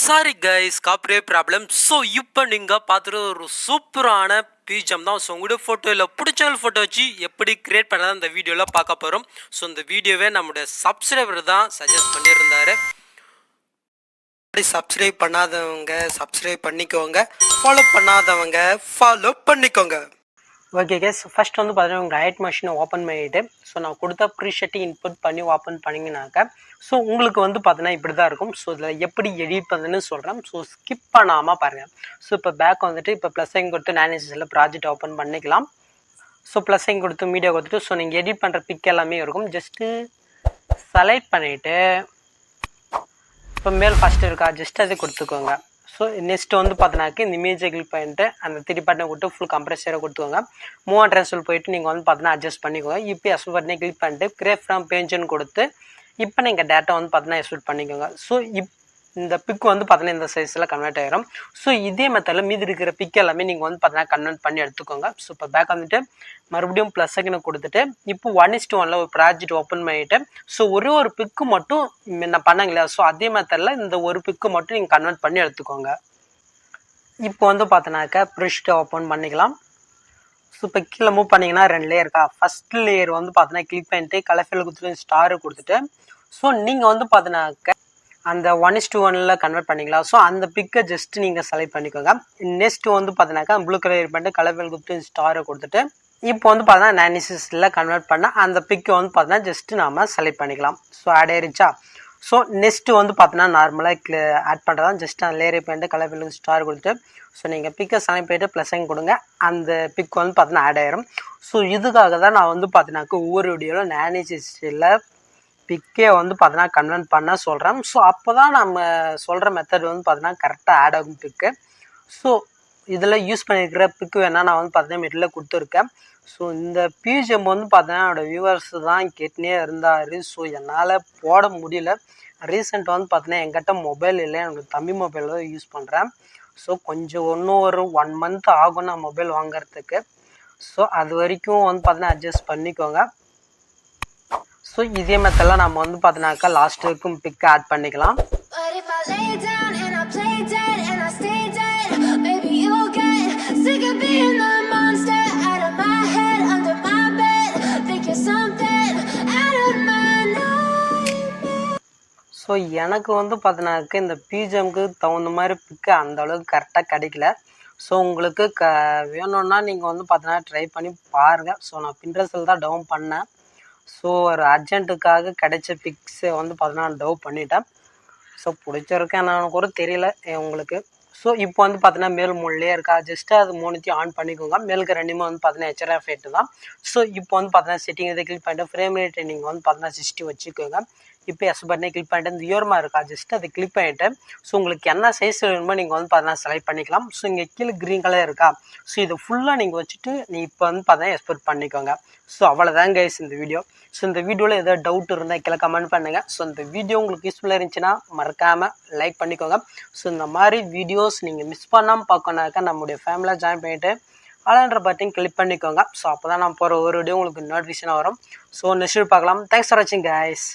Sorry guys, copyright problem. So இப்போ நீங்கள் பார்த்துட்டு ஒரு சூப்பரான பிஜிஎம் தான். ஸோ உங்களோட ஃபோட்டோ இல்லை பிடிச்சவங்க ஃபோட்டோ வச்சு எப்படி க்ரியேட் பண்ணதான் இந்த வீடியோவில் பார்க்க போகிறோம். ஸோ இந்த வீடியோவே நம்முடைய சப்ஸ்கிரைபர் தான் சஜஸ்ட் பண்ணியிருந்தார். சப்ஸ்கிரைப் பண்ணாதவங்க சப்ஸ்கிரைப் பண்ணிக்கோங்க, ஃபாலோ பண்ணாதவங்க ஃபாலோ பண்ணிக்கோங்க. ஓகே கேஸ், ஃபஸ்ட் வந்து பார்த்தீங்கன்னா உங்கள் ஐட் மிஷினை ஓப்பன் பண்ணிவிட்டு ஸோ நான் கொடுத்த ப்ரீஷெட்டை இன்புட் பண்ணி ஓப்பன் பண்ணிங்கனாக்கா ஸோ உங்களுக்கு வந்து பார்த்தீங்கன்னா இப்படி தான் இருக்கும். ஸோ இதில் எப்படி எடிட் பண்ணுன்னு சொல்கிறேன். ஸோ ஸ்கிப் பண்ணாமல் பாருங்கள். ஸோ இப்போ பேக் வந்துட்டு இப்போ ப்ளஸ்ஸையும் கொடுத்து நானேஜஸில் ப்ராஜெக்ட் ஓப்பன் பண்ணிக்கலாம். ஸோ ப்ளஸ்ஸையும் கொடுத்து மீடியா கொடுத்துட்டு ஸோ நீங்கள் எடிட் பண்ணுற பிக் எல்லாமே இருக்கும். ஜஸ்ட்டு செலக்ட் பண்ணிவிட்டு இப்போ மேல் ஃபஸ்ட்டு இருக்கா ஜஸ்ட் அதை கொடுத்துக்கோங்க. ஸோ நெக்ஸ்ட்டு வந்து பார்த்தீங்கன்னாக்கா இந்த இமேஜை கிளிக் பண்ணிட்டு அந்த த்ரீ பட்டனை கொடுத்து ஃபுல் கம்ப்ரெஸரை கொடுத்துக்கோங்க. மூவ் அண்ட் ட்ரான்ஸ்ஃபர் போயிட்டு நீங்கள் வந்து பார்த்தீங்கன்னா அட்ஜஸ்ட் பண்ணிக்கோங்க. இப்போ எக்ஸ்போர்ட் பட்டனை கிளிக் பண்ணிட்டு கிரியேட் ஃப்ரம் பேஜ்னு கொடுத்து இப்போ நீங்கள் டேட்டா வந்து பார்த்தீங்கன்னா எக்ஸ்போர்ட் பண்ணிக்கோங்க. ஸோ இந்த பிக் வந்து பார்த்தீங்கன்னா இந்த சைஸில் கன்வெர்ட் ஆகிரும். ஸோ இதே மெத்தடில் மீதி இருக்கிற பிக் எல்லாமே நீங்கள் வந்து பார்த்தீங்கன்னா கன்வெர்ட் பண்ணி எடுத்துக்கோங்க. ஸோ இப்போ பேக் வந்துட்டு மறுபடியும் ப்ளஸ் செகண்ட் கொடுத்துட்டு இப்போ 1:1 ஒரு ப்ராஜெக்ட் ஓப்பன் பண்ணிவிட்டு ஸோ ஒரு பிக்கு மட்டும் நான் பண்ணாங்க இல்லையா, ஸோ அதே மெத்தடில் இந்த ஒரு பிக்கு மட்டும் நீங்கள் கன்வெர்ட் பண்ணி எடுத்துக்கோங்க. இப்போ வந்து பார்த்தீங்கன்னாக்கா ப்ரிஷ்ட்டை ஓப்பன் பண்ணிக்கலாம். ஸோ இப்போ கீழே மூவ் பண்ணிங்கன்னா 2 லேயர் இருக்கா. ஃபஸ்ட் லேயர் வந்து பார்த்தீங்கன்னா கிளிக் பண்ணிட்டு கலர்ஃபில் கொடுத்துட்டு ஸ்டாரு கொடுத்துட்டு ஸோ நீங்கள் வந்து பார்த்தீங்கன்னாக்கா அந்த 1:1 கன்வெர்ட் பண்ணிக்கலாம். ஸோ அந்த பிக்கை ஜஸ்ட் நீங்கள் செலக்ட் பண்ணிக்கோங்க. நெக்ஸ்ட் வந்து பார்த்தீங்கன்னாக்கா ப்ளூ கலர் பண்ணிட்டு கலர்ஃபில் கொடுத்துட்டு ஸ்டாரை கொடுத்துட்டு இப்போ வந்து பார்த்தீங்கன்னா அனாலிசிஸில் கன்வெர்ட் பண்ண அந்த பிக்கை வந்து பார்த்தீங்கன்னா ஜஸ்ட்டு நாம் செலக்ட் பண்ணிக்கலாம். ஸோ ஆட் ஆயிருச்சா. ஸோ நெக்ஸ்ட்டு வந்து பார்த்தீங்கன்னா நார்மலாக ஆட் பண்ணுறதா ஜஸ்ட் அந்த லேயர் பண்ணிட்டு கலர்ஃபில் ஸ்டார் கொடுத்துட்டு ஸோ நீங்கள் பிக்கை செலக்ட் பண்ணிட்டு ப்ளஸ்ஸையும் கொடுங்க. அந்த பிக் வந்து பார்த்தீங்கன்னா ஆட் ஆயிரும். ஸோ இதுக்காக தான் நான் வந்து பார்த்தீங்கன்னாக்கா ஒவ்வொரு வீடியோவில் அனாலிசிஸில் பிக்கே வந்து பார்த்தீங்கன்னா கன்வெர்ட் பண்ண சொல்கிறேன். ஸோ அப்போ தான் நம்ம சொல்கிற மெத்தட் வந்து பார்த்தீங்கன்னா கரெக்டாக ஆட் ஆகும் பிக்கு. ஸோ இதில் யூஸ் பண்ணியிருக்கிற பிக்கு வேணால் நான் வந்து பார்த்தீங்கன்னா மெட்டில் கொடுத்துருக்கேன். ஸோ இந்த பிஜிஎம் வந்து பார்த்தீங்கன்னா என்னோடய வியூவர்ஸ் தான் கேட்டுனே இருந்தார். ஸோ என்னால் போட முடியல. ரீசெண்ட் வந்து பார்த்தீங்கன்னா என்கிட்ட மொபைல் இல்லை, எனக்கு தம்பி மொபைல் தான் யூஸ் பண்ணுறேன். ஸோ கொஞ்சம் இன்னும் ஒரு 1 மந்த் ஆகும் நான் மொபைல் வாங்குறதுக்கு. ஸோ அது வரைக்கும் வந்து பார்த்தீங்கன்னா அட்ஜஸ்ட் பண்ணிக்கோங்க. ஸோ இதே மெத்தடில் நம்ம வந்து பார்த்தீங்கன்னாக்கா லாஸ்ட் வரைக்கும் பிக் ஆட் பண்ணிக்கலாம். ஸோ எனக்கு வந்து பார்த்தீங்கன்னாக்கா இந்த பிஜிஎம்க்கு தகுந்த மாதிரி பிக்கு அந்த அளவுக்கு கரெக்டாக கிடைக்கல. ஸோ உங்களுக்கு வேணும்னா நீங்கள் வந்து பார்த்தீங்கன்னா ட்ரை பண்ணி பாருங்கள். ஸோ நான் பின்ட்ரெஸ்ட்டில் தான் டவுன் பண்ணேன். ஸோ ஒரு அர்ஜென்ட்டுக்காக கிடைச்ச பிக்ஸை வந்து பார்த்தீங்கன்னா டவுன் பண்ணிட்டேன். ஸோ பிடிச்சிருக்கேன் நான் கூட தெரியல உங்களுக்கு. ஸோ இப்போ வந்து பார்த்தீங்கன்னா மேல் 3 லேயர் இருக்கா ஜஸ்ட்டு அது 3த்தையும் ஆன் பண்ணிக்கோங்க. மேலுக்கு 2மே வந்து பார்த்தீங்கன்னா HRF எஃபெக்ட் தான். ஸோ இப்போ வந்து பார்த்தீங்கன்னா செட்டிங் இதை கிளிக் பண்ணிட்டு ஃப்ரேம் ரேட் நீங்கள் வந்து பார்த்தீங்கன்னா 60 வச்சுக்கோங்க. இப்போ எஸ் பட்டனை கிளிக் பண்ணிட்டு இந்த யோரமாக இருக்கா ஜஸ்ட் அதை கிளிக் பண்ணிவிட்டு ஸோ உங்களுக்கு என்ன சைஸ் வேணுமோ நீங்கள் வந்து பார்த்தீங்கன்னா செலக்ட் பண்ணிக்கலாம். ஸோ இங்கே கீழே க்ரீன் கலர் இருக்கா. ஸோ இதை ஃபுல்லாக நீங்கள் வச்சுட்டு இப்போ வந்து பார்த்தீங்கன்னா எக்ஸ்போர்ட் பண்ணிக்கோங்க. ஸோ அவ்வளோதான் கைஸ் இந்த வீடியோ. ஸோ இந்த வீடியோவில் ஏதாவது டவுட் இருந்தால் கீழே கமெண்ட் பண்ணுங்கள். ஸோ இந்த வீடியோ உங்களுக்கு யூஸ்ஃபுல்லாக இருந்துச்சுன்னா மறக்காமல் லைக் பண்ணிக்கோங்க. ஸோ இந்த மாதிரி வீடியோஸ் நீங்கள் மிஸ் பண்ணாமல் பார்க்கணுனாக்கா நம்முடைய ஃபேமிலியாக ஜாயின் பண்ணிவிட்டு ஆல்ன்ற பட்டன் கிளிக் பண்ணிக்கோங்க. ஸோ அப்போ தான் நான் போகிற ஒரு வீடியோ உங்களுக்கு நோட்டிஃபிகேஷனாக வரும். ஸோ நெக்ஸ்ட் பார்க்கலாம். தேங்க்ஸ் ஃபார் வாட்சிங் கைஸ்.